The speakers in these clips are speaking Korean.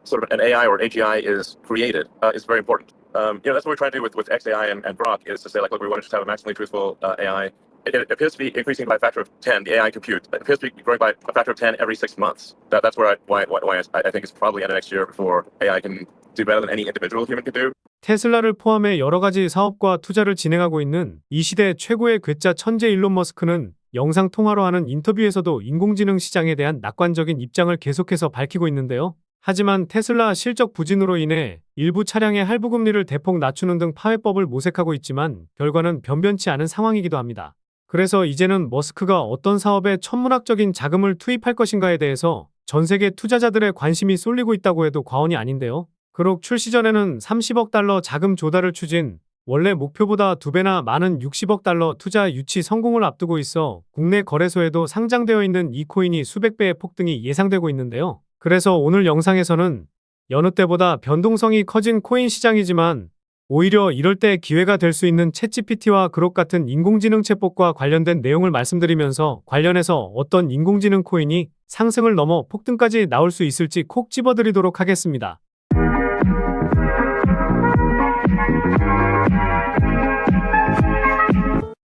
sort of an AI or AGI is created is very important. That's what we're trying to do with XAI and Grok is to say, like, look, we want to just have a maximally truthful AI. It appears to be increasing by a factor of 10, the AI compute. It appears to be growing by a factor of 10 every 6 months. That's why I think it's probably end of next year before AI can do better than any individual human can do. 테슬라를 포함해 여러 가지 사업과 투자를 진행하고 있는 이 시대 최고의 괴짜 천재 일론 머스크는 영상 통화로 하는 인터뷰에서도 인공지능 시장에 대한 낙관적인 입장을 계속해서 밝히고 있는데요. 하지만 테슬라 실적 부진으로 인해 일부 차량의 할부금리를 대폭 낮추는 등 파회법을 모색하고 있지만 결과는 변변치 않은 상황이기도 합니다. 그래서 이제는 머스크가 어떤 사업에 천문학적인 자금을 투입할 것인가에 대해서 전 세계 투자자들의 관심이 쏠리고 있다고 해도 과언이 아닌데요. 그록 출시 전에는 30억 달러 자금 조달을 추진, 원래 목표보다 2배나 많은 60억 달러 투자 유치 성공을 앞두고 있어 국내 거래소에도 상장되어 있는 이 코인이 수백 배의 폭등이 예상되고 있는데요. 그래서 오늘 영상에서는 여느 때보다 변동성이 커진 코인 시장이지만 오히려 이럴 때 기회가 될 수 있는 챗GPT와 그록 같은 인공지능 챗봇과 관련된 내용을 말씀드리면서 관련해서 어떤 인공지능 코인이 상승을 넘어 폭등까지 나올 수 있을지 콕 집어드리도록 하겠습니다.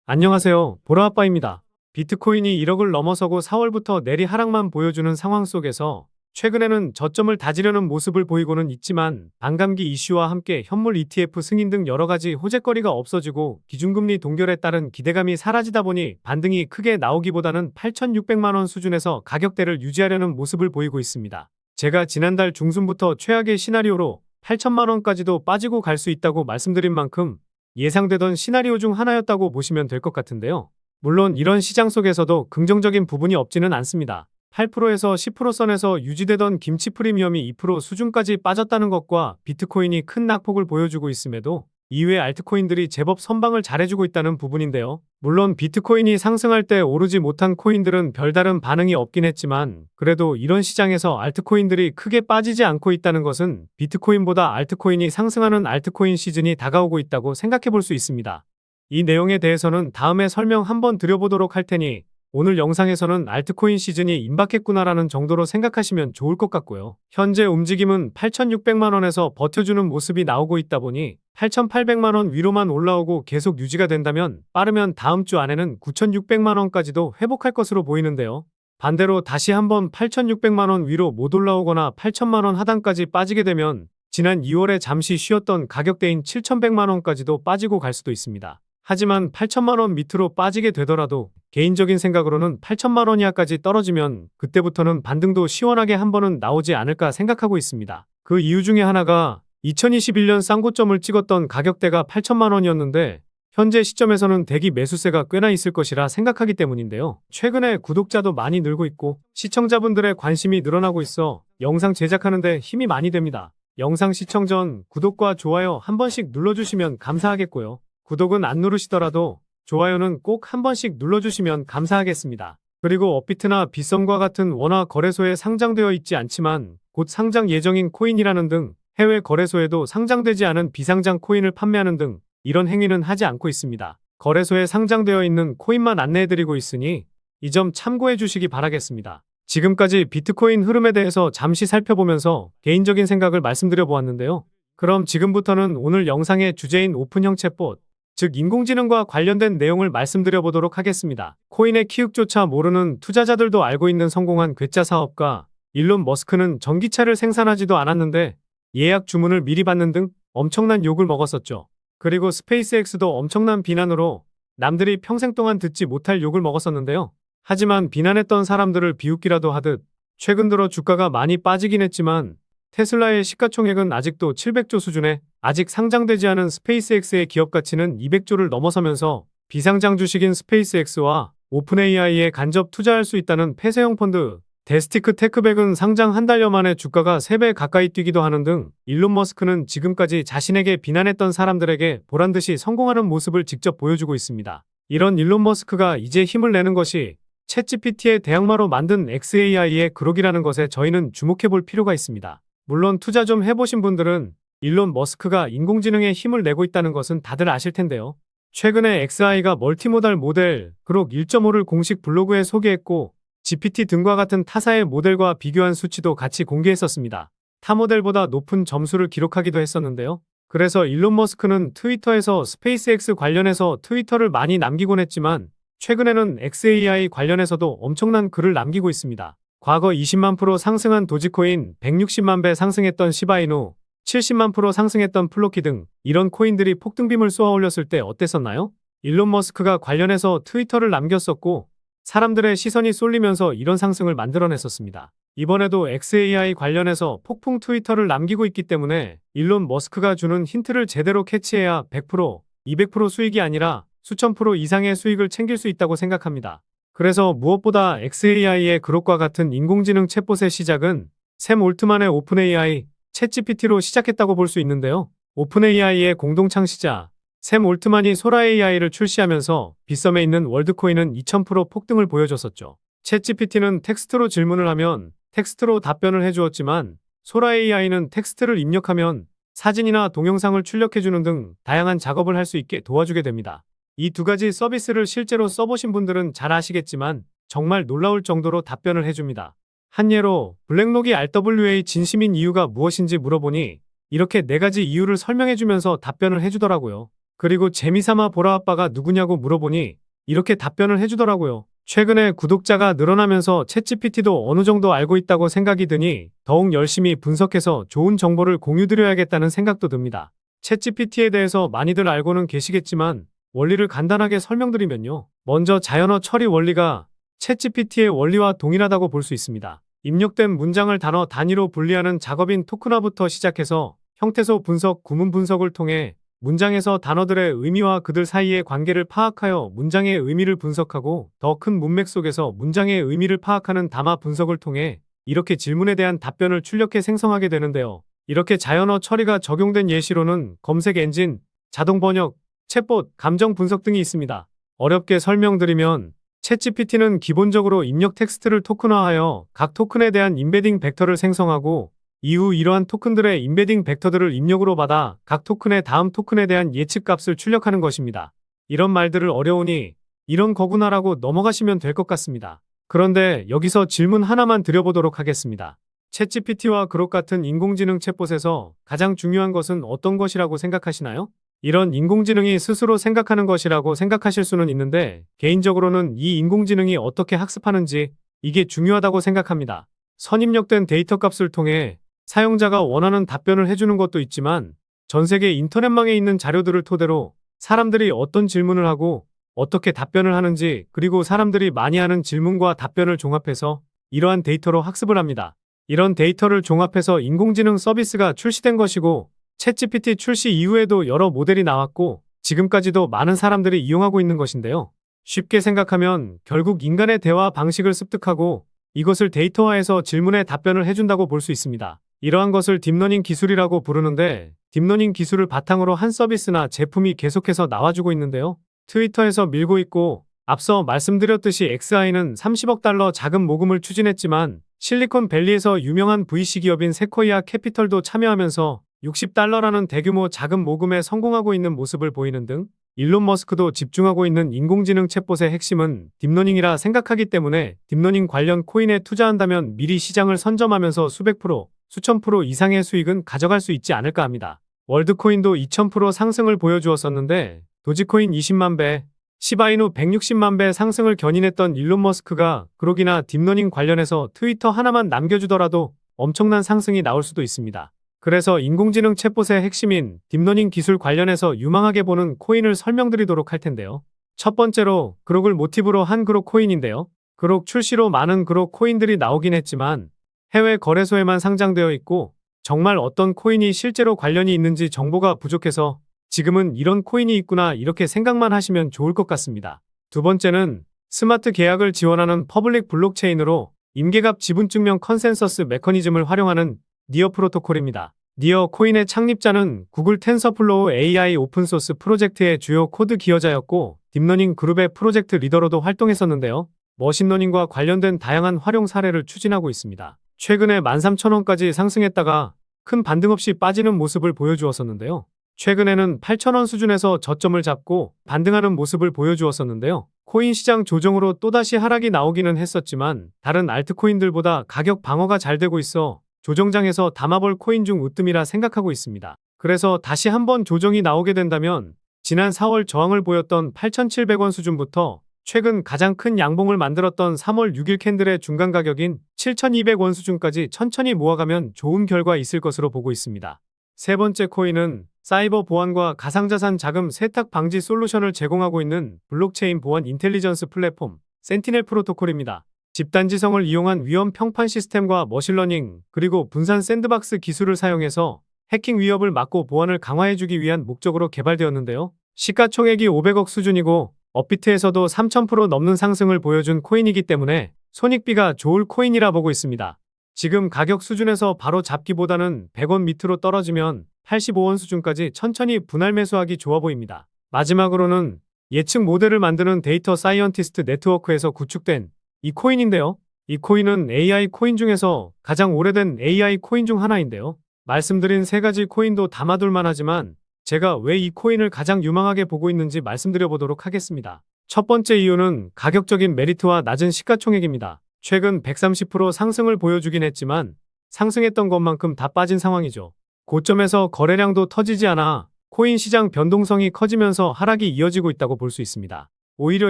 안녕하세요. 보라아빠입니다. 비트코인이 1억을 넘어서고 4월부터 내리 하락만 보여주는 상황 속에서 최근에는 저점을 다지려는 모습을 보이고는 있지만 반감기 이슈와 함께 현물 ETF 승인 등 여러 가지 호재거리가 없어지고 기준금리 동결에 따른 기대감이 사라지다 보니 반등이 크게 나오기보다는 8,600만 원 수준에서 가격대를 유지하려는 모습을 보이고 있습니다. 제가 지난달 중순부터 최악의 시나리오로 8천만 원까지도 빠지고 갈 수 있다고 말씀드린 만큼 예상되던 시나리오 중 하나였다고 보시면 될 것 같은데요. 물론 이런 시장 속에서도 긍정적인 부분이 없지는 않습니다. 8%에서 10% 선에서 유지되던 김치 프리미엄이 2% 수준까지 빠졌다는 것과 비트코인이 큰 낙폭을 보여주고 있음에도 이외 알트코인들이 제법 선방을 잘해주고 있다는 부분인데요. 물론 비트코인이 상승할 때 오르지 못한 코인들은 별다른 반응이 없긴 했지만 그래도 이런 시장에서 알트코인들이 크게 빠지지 않고 있다는 것은 비트코인보다 알트코인이 상승하는 알트코인 시즌이 다가오고 있다고 생각해 볼 수 있습니다. 이 내용에 대해서는 다음에 설명 한번 드려보도록 할 테니 오늘 영상에서는 알트코인 시즌이 임박했구나라는 정도로 생각하시면 좋을 것 같고요. 현재 움직임은 8,600만 원에서 버텨주는 모습이 나오고 있다 보니 8,800만 원 위로만 올라오고 계속 유지가 된다면 빠르면 다음 주 안에는 9,600만 원까지도 회복할 것으로 보이는데요. 반대로 다시 한번 8,600만 원 위로 못 올라오거나 8,000만 원 하단까지 빠지게 되면 지난 2월에 잠시 쉬었던 가격대인 7,100만 원까지도 빠지고 갈 수도 있습니다. 하지만 8천만 원 밑으로 빠지게 되더라도 개인적인 생각으로는 8천만 원 이하까지 떨어지면 그때부터는 반등도 시원하게 한 번은 나오지 않을까 생각하고 있습니다. 그 이유 중에 하나가 2021년 쌍고점을 찍었던 가격대가 8천만 원이었는데 현재 시점에서는 대기 매수세가 꽤나 있을 것이라 생각하기 때문인데요. 최근에 구독자도 많이 늘고 있고 시청자분들의 관심이 늘어나고 있어 영상 제작하는 데 힘이 많이 됩니다. 영상 시청 전 구독과 좋아요 한 번씩 눌러주시면 감사하겠고요. 구독은 안 누르시더라도 좋아요는 꼭 한 번씩 눌러주시면 감사하겠습니다. 그리고 업비트나 빗썸과 같은 원화 거래소에 상장되어 있지 않지만 곧 상장 예정인 코인이라는 등 해외 거래소에도 상장되지 않은 비상장 코인을 판매하는 등 이런 행위는 하지 않고 있습니다. 거래소에 상장되어 있는 코인만 안내해드리고 있으니 이 점 참고해 주시기 바라겠습니다. 지금까지 비트코인 흐름에 대해서 잠시 살펴보면서 개인적인 생각을 말씀드려 보았는데요. 그럼 지금부터는 오늘 영상의 주제인 오픈형 챗봇, 즉 인공지능과 관련된 내용을 말씀드려 보도록 하겠습니다. 코인의 키읔조차 모르는 투자자들도 알고 있는 성공한 괴짜 사업가 일론 머스크는 전기차를 생산하지도 않았는데 예약 주문을 미리 받는 등 엄청난 욕을 먹었었죠. 그리고 스페이스X도 엄청난 비난으로 남들이 평생 동안 듣지 못할 욕을 먹었었는데요. 하지만 비난했던 사람들을 비웃기라도 하듯 최근 들어 주가가 많이 빠지긴 했지만 테슬라의 시가총액은 아직도 700조 수준에 아직 상장되지 않은 스페이스X의 기업 가치는 200조를 넘어서면서 비상장 주식인 스페이스X와 오픈AI에 간접 투자할 수 있다는 폐쇄형 펀드 데스티크 테크백은 상장 한 달여 만에 주가가 3배 가까이 뛰기도 하는 등 일론 머스크는 지금까지 자신에게 비난했던 사람들에게 보란듯이 성공하는 모습을 직접 보여주고 있습니다. 이런 일론 머스크가 이제 힘을 내는 것이 챗GPT의 대항마로 만든 XAI의 그록이라는 것에 저희는 주목해 볼 필요가 있습니다. 물론 투자 좀 해보신 분들은 일론 머스크가 인공지능에 힘을 내고 있다는 것은 다들 아실 텐데요. 최근에 XAI가 멀티모달 모델 그록 1.5를 공식 블로그에 소개했고 GPT 등과 같은 타사의 모델과 비교한 수치도 같이 공개했었습니다. 타 모델보다 높은 점수를 기록하기도 했었는데요. 그래서 일론 머스크는 트위터에서 스페이스X 관련해서 트위터를 많이 남기곤 했지만 최근에는 XAI 관련해서도 엄청난 글을 남기고 있습니다. 과거 20만 프로 상승한 도지코인, 160만 배 상승했던 시바이누, 70만 프로 상승했던 플로키 등 이런 코인들이 폭등빔을 쏘아 올렸을 때 어땠었나요? 일론 머스크가 관련해서 트위터를 남겼었고 사람들의 시선이 쏠리면서 이런 상승을 만들어냈었습니다. 이번에도 XAI 관련해서 폭풍 트위터를 남기고 있기 때문에 일론 머스크가 주는 힌트를 제대로 캐치해야 100%, 200% 수익이 아니라 수천 프로 이상의 수익을 챙길 수 있다고 생각합니다. 그래서 무엇보다 XAI의 그룹과 같은 인공지능 챗봇의 시작은 샘 올트만의 오픈AI, 챗GPT로 시작했다고 볼 수 있는데요. 오픈AI의 공동 창시자 샘 올트만이 소라 AI를 출시하면서 빗썸에 있는 월드코인은 2000% 폭등을 보여줬었죠. 챗GPT는 텍스트로 질문을 하면 텍스트로 답변을 해주었지만 소라 AI는 텍스트를 입력하면 사진이나 동영상을 출력해주는 등 다양한 작업을 할 수 있게 도와주게 됩니다. 이 두 가지 서비스를 실제로 써보신 분들은 잘 아시겠지만 정말 놀라울 정도로 답변을 해줍니다. 한 예로 블랙록이 RWA 진심인 이유가 무엇인지 물어보니 이렇게 4가지 이유를 설명해주면서 답변을 해주더라고요. 그리고 재미삼아 보라 아빠가 누구냐고 물어보니 이렇게 답변을 해주더라고요. 최근에 구독자가 늘어나면서 챗GPT도 어느 정도 알고 있다고 생각이 드니 더욱 열심히 분석해서 좋은 정보를 공유드려야겠다는 생각도 듭니다. 챗GPT에 대해서 많이들 알고는 계시겠지만 원리를 간단하게 설명드리면요. 먼저 자연어 처리 원리가 챗GPT의 원리와 동일하다고 볼 수 있습니다. 입력된 문장을 단어 단위로 분리하는 작업인 토크나부터 시작해서 형태소 분석, 구문 분석을 통해 문장에서 단어들의 의미와 그들 사이의 관계를 파악하여 문장의 의미를 분석하고 더 큰 문맥 속에서 문장의 의미를 파악하는 담화 분석을 통해 이렇게 질문에 대한 답변을 출력해 생성하게 되는데요. 이렇게 자연어 처리가 적용된 예시로는 검색 엔진, 자동 번역, 챗봇, 감정 분석 등이 있습니다. 어렵게 설명드리면 챗GPT는 기본적으로 입력 텍스트를 토큰화하여 각 토큰에 대한 임베딩 벡터를 생성하고 이후 이러한 토큰들의 임베딩 벡터들을 입력으로 받아 각 토큰의 다음 토큰에 대한 예측 값을 출력하는 것입니다. 이런 말들을 어려우니 이런 거구나라고 넘어가시면 될 것 같습니다. 그런데 여기서 질문 하나만 드려보도록 하겠습니다. 챗GPT와 그록 같은 인공지능 챗봇에서 가장 중요한 것은 어떤 것이라고 생각하시나요? 이런 인공지능이 스스로 생각하는 것이라고 생각하실 수는 있는데 개인적으로는 이 인공지능이 어떻게 학습하는지 이게 중요하다고 생각합니다. 선입력된 데이터 값을 통해 사용자가 원하는 답변을 해주는 것도 있지만 전 세계 인터넷망에 있는 자료들을 토대로 사람들이 어떤 질문을 하고 어떻게 답변을 하는지 그리고 사람들이 많이 하는 질문과 답변을 종합해서 이러한 데이터로 학습을 합니다. 이런 데이터를 종합해서 인공지능 서비스가 출시된 것이고 챗GPT 출시 이후에도 여러 모델이 나왔고 지금까지도 많은 사람들이 이용하고 있는 것인데요. 쉽게 생각하면 결국 인간의 대화 방식을 습득하고 이것을 데이터화해서 질문에 답변을 해준다고 볼 수 있습니다. 이러한 것을 딥러닝 기술이라고 부르는데 딥러닝 기술을 바탕으로 한 서비스나 제품이 계속해서 나와주고 있는데요. 트위터에서 밀고 있고 앞서 말씀드렸듯이 XAI는 30억 달러 자금 모금을 추진했지만 실리콘밸리에서 유명한 VC 기업인 세코이아 캐피털도 참여하면서 60달러라는 대규모 자금 모금에 성공하고 있는 모습을 보이는 등 일론 머스크도 집중하고 있는 인공지능 챗봇의 핵심은 딥러닝이라 생각하기 때문에 딥러닝 관련 코인에 투자한다면 미리 시장을 선점하면서 수백 프로, 수천 프로 이상의 수익은 가져갈 수 있지 않을까 합니다. 월드코인도 2000% 상승을 보여주었었는데 도지코인 20만 배, 시바이누 160만 배 상승을 견인했던 일론 머스크가 그록이나 딥러닝 관련해서 트위터 하나만 남겨주더라도 엄청난 상승이 나올 수도 있습니다. 그래서 인공지능 챗봇의 핵심인 딥러닝 기술 관련해서 유망하게 보는 코인을 설명드리도록 할 텐데요. 첫 번째로 그록을 모티브로 한 그록 코인인데요. 그록 출시로 많은 그록 코인들이 나오긴 했지만 해외 거래소에만 상장되어 있고 정말 어떤 코인이 실제로 관련이 있는지 정보가 부족해서 지금은 이런 코인이 있구나 이렇게 생각만 하시면 좋을 것 같습니다. 두 번째는 스마트 계약을 지원하는 퍼블릭 블록체인으로 임계갑 지분증명 컨센서스 메커니즘을 활용하는 니어 프로토콜입니다. 니어 코인의 창립자는 구글 텐서플로우 AI 오픈소스 프로젝트의 주요 코드 기여자였고 딥러닝 그룹의 프로젝트 리더로도 활동했었는데요. 머신러닝과 관련된 다양한 활용 사례를 추진하고 있습니다. 최근에 13,000원까지 상승했다가 큰 반등 없이 빠지는 모습을 보여주었었는데요. 최근에는 8,000원 수준에서 저점을 잡고 반등하는 모습을 보여주었었는데요. 코인 시장 조정으로 또다시 하락이 나오기는 했었지만 다른 알트코인들보다 가격 방어가 잘 되고 있어 조정장에서 담아볼 코인 중 으뜸이라 생각하고 있습니다. 그래서 다시 한번 조정이 나오게 된다면 지난 4월 저항을 보였던 8,700원 수준부터 최근 가장 큰 양봉을 만들었던 3월 6일 캔들의 중간 가격인 7,200원 수준까지 천천히 모아가면 좋은 결과 있을 것으로 보고 있습니다. 세 번째 코인은 사이버 보안과 가상자산 자금 세탁 방지 솔루션을 제공하고 있는 블록체인 보안 인텔리전스 플랫폼 센티넬 프로토콜입니다. 집단지성을 이용한 위험 평판 시스템과 머신러닝 그리고 분산 샌드박스 기술을 사용해서 해킹 위협을 막고 보안을 강화해주기 위한 목적으로 개발되었는데요. 시가총액이 500억 수준이고 업비트에서도 3,000% 넘는 상승을 보여준 코인이기 때문에 손익비가 좋을 코인이라 보고 있습니다. 지금 가격 수준에서 바로 잡기보다는 100원 밑으로 떨어지면 85원 수준까지 천천히 분할 매수하기 좋아 보입니다. 마지막으로는 예측 모델을 만드는 데이터 사이언티스트 네트워크에서 구축된 이 코인인데요. 이 코인은 AI 코인 중에서 가장 오래된 AI 코인 중 하나인데요. 말씀드린 세 가지 코인도 담아둘만 하지만 제가 왜 이 코인을 가장 유망하게 보고 있는지 말씀드려 보도록 하겠습니다. 첫 번째 이유는 가격적인 메리트와 낮은 시가총액입니다. 최근 130% 상승을 보여주긴 했지만 상승했던 것만큼 다 빠진 상황이죠. 고점에서 거래량도 터지지 않아 코인 시장 변동성이 커지면서 하락이 이어지고 있다고 볼 수 있습니다. 오히려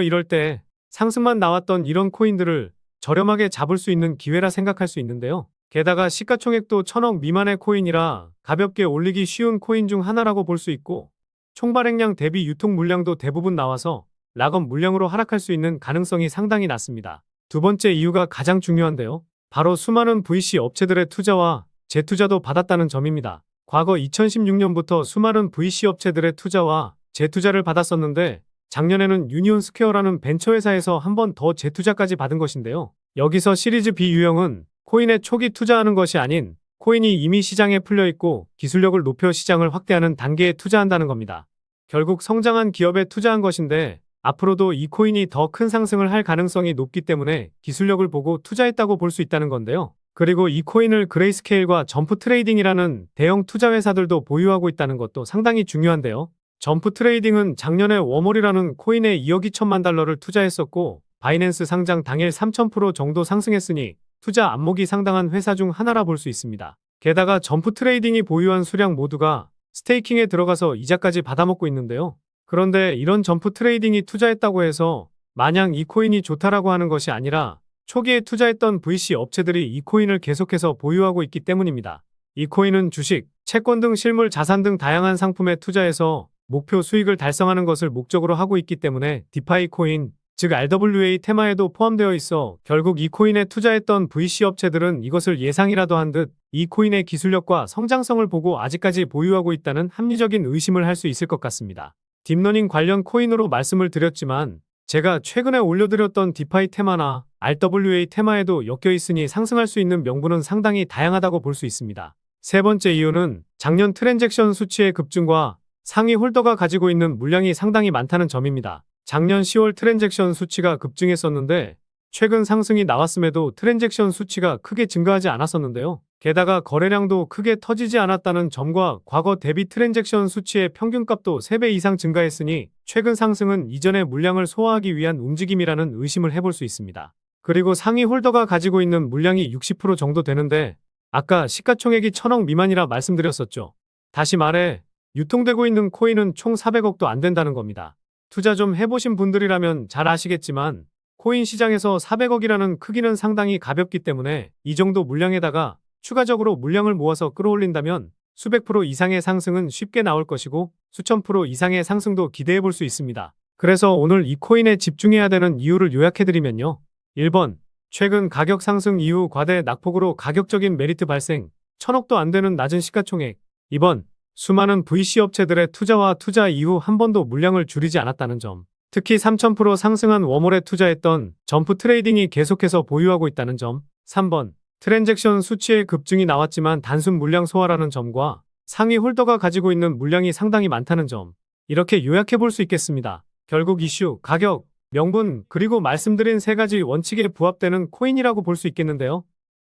이럴 때 상승만 나왔던 이런 코인들을 저렴하게 잡을 수 있는 기회라 생각할 수 있는데요. 게다가 시가총액도 1,000억 미만의 코인이라 가볍게 올리기 쉬운 코인 중 하나라고 볼 수 있고 총발행량 대비 유통 물량도 대부분 나와서 락업 물량으로 하락할 수 있는 가능성이 상당히 낮습니다. 두 번째 이유가 가장 중요한데요. 바로 수많은 VC 업체들의 투자와 재투자도 받았다는 점입니다. 과거 2016년부터 수많은 VC 업체들의 투자와 재투자를 받았었는데 작년에는 유니온 스퀘어라는 벤처회사에서 한 번 더 재투자까지 받은 것인데요. 여기서 시리즈 B 유형은 코인에 초기 투자하는 것이 아닌 코인이 이미 시장에 풀려있고 기술력을 높여 시장을 확대하는 단계에 투자한다는 겁니다. 결국 성장한 기업에 투자한 것인데 앞으로도 이 코인이 더 큰 상승을 할 가능성이 높기 때문에 기술력을 보고 투자했다고 볼 수 있다는 건데요. 그리고 이 코인을 그레이스케일과 점프 트레이딩이라는 대형 투자 회사들도 보유하고 있다는 것도 상당히 중요한데요. 점프 트레이딩은 작년에 워몰이라는 코인에 2억 2천만 달러를 투자했었고 바이낸스 상장 당일 3,000% 정도 상승했으니 투자 안목이 상당한 회사 중 하나라 볼 수 있습니다. 게다가 점프 트레이딩이 보유한 수량 모두가 스테이킹에 들어가서 이자까지 받아먹고 있는데요. 그런데 이런 점프 트레이딩이 투자했다고 해서 마냥 이 코인이 좋다라고 하는 것이 아니라 초기에 투자했던 VC 업체들이 이 코인을 계속해서 보유하고 있기 때문입니다. 이 코인은 주식, 채권 등 실물 자산 등 다양한 상품에 투자해서 목표 수익을 달성하는 것을 목적으로 하고 있기 때문에 디파이 코인, 즉 RWA 테마에도 포함되어 있어 결국 이 코인에 투자했던 VC 업체들은 이것을 예상이라도 한 듯 이 코인의 기술력과 성장성을 보고 아직까지 보유하고 있다는 합리적인 의심을 할 수 있을 것 같습니다. 딥러닝 관련 코인으로 말씀을 드렸지만 제가 최근에 올려드렸던 디파이 테마나 RWA 테마에도 엮여 있으니 상승할 수 있는 명분은 상당히 다양하다고 볼 수 있습니다. 세 번째 이유는 작년 트랜잭션 수치의 급증과 상위 홀더가 가지고 있는 물량이 상당히 많다는 점입니다. 작년 10월 트랜잭션 수치가 급증했었는데 최근 상승이 나왔음에도 트랜잭션 수치가 크게 증가하지 않았었는데요. 게다가 거래량도 크게 터지지 않았다는 점과 과거 대비 트랜잭션 수치의 평균값도 3배 이상 증가했으니 최근 상승은 이전의 물량을 소화하기 위한 움직임이라는 의심을 해볼 수 있습니다. 그리고 상위 홀더가 가지고 있는 물량이 60% 정도 되는데 아까 시가총액이 1,000억 미만이라 말씀드렸었죠. 다시 말해 유통되고 있는 코인은 총 400억도 안 된다는 겁니다. 투자 좀 해보신 분들이라면 잘 아시겠지만 코인 시장에서 400억이라는 크기는 상당히 가볍기 때문에 이 정도 물량에다가 추가적으로 물량을 모아서 끌어올린다면 수백 프로 이상의 상승은 쉽게 나올 것이고 수천 프로 이상의 상승도 기대해 볼 수 있습니다. 그래서 오늘 이 코인에 집중해야 되는 이유를 요약해드리면요. 1번, 최근 가격 상승 이후 과대 낙폭으로 가격적인 메리트 발생, 1,000억도 안 되는 낮은 시가총액. 2번, 수많은 VC 업체들의 투자와 투자 이후 한 번도 물량을 줄이지 않았다는 점. 특히 3,000% 상승한 워몰에 투자했던 점프 트레이딩이 계속해서 보유하고 있다는 점. 3번, 트랜잭션 수치의 급증이 나왔지만 단순 물량 소화라는 점과 상위 홀더가 가지고 있는 물량이 상당히 많다는 점. 이렇게 요약해 볼 수 있겠습니다. 결국 이슈, 가격, 명분, 그리고 말씀드린 세 가지 원칙에 부합되는 코인이라고 볼 수 있겠는데요.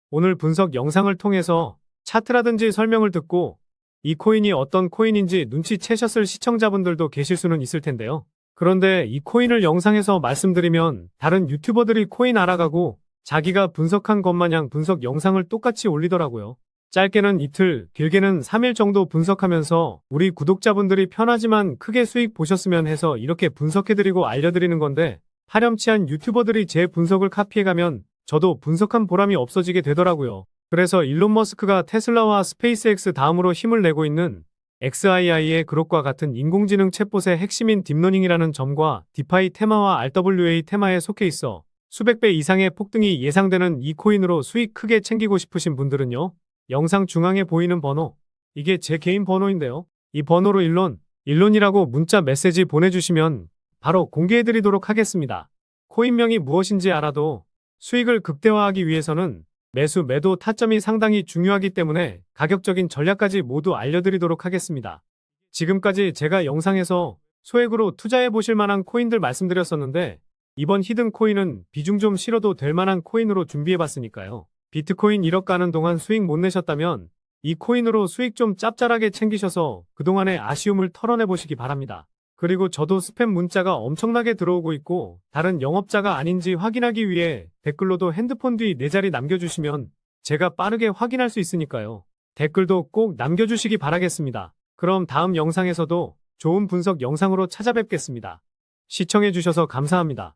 오늘 분석 영상을 통해서 차트라든지 설명을 듣고 이 코인이 어떤 코인인지 눈치채셨을 시청자분들도 계실 수는 있을 텐데요. 그런데 이 코인을 영상에서 말씀드리면 다른 유튜버들이 코인 알아가고 자기가 분석한 것 마냥 분석 영상을 똑같이 올리더라고요. 짧게는 이틀, 길게는 3일 정도 분석하면서 우리 구독자분들이 편하지만 크게 수익 보셨으면 해서 이렇게 분석해드리고 알려드리는 건데, 파렴치한 유튜버들이 제 분석을 카피해가면 저도 분석한 보람이 없어지게 되더라고요. 그래서 일론 머스크가 테슬라와 스페이스X 다음으로 힘을 내고 있는 XAI의 그룹과 같은 인공지능 챗봇의 핵심인 딥러닝이라는 점과 디파이 테마와 RWA 테마에 속해 있어 수백 배 이상의 폭등이 예상되는 이 코인으로 수익 크게 챙기고 싶으신 분들은요. 영상 중앙에 보이는 번호, 이게 제 개인 번호인데요. 이 번호로 일론이라고 문자 메시지 보내주시면 바로 공개해드리도록 하겠습니다. 코인명이 무엇인지 알아도 수익을 극대화하기 위해서는 매수, 매도 타점이 상당히 중요하기 때문에 가격적인 전략까지 모두 알려드리도록 하겠습니다. 지금까지 제가 영상에서 소액으로 투자해 보실 만한 코인들 말씀드렸었는데, 이번 히든 코인은 비중 좀 실어도 될 만한 코인으로 준비해 봤으니까요. 비트코인 1억 가는 동안 수익 못 내셨다면 이 코인으로 수익 좀 짭짤하게 챙기셔서 그동안의 아쉬움을 털어내 보시기 바랍니다. 그리고 저도 스팸 문자가 엄청나게 들어오고 있고 다른 영업자가 아닌지 확인하기 위해 댓글로도 핸드폰 뒤 4자리 남겨주시면 제가 빠르게 확인할 수 있으니까요. 댓글도 꼭 남겨주시기 바라겠습니다. 그럼 다음 영상에서도 좋은 분석 영상으로 찾아뵙겠습니다. 시청해주셔서 감사합니다.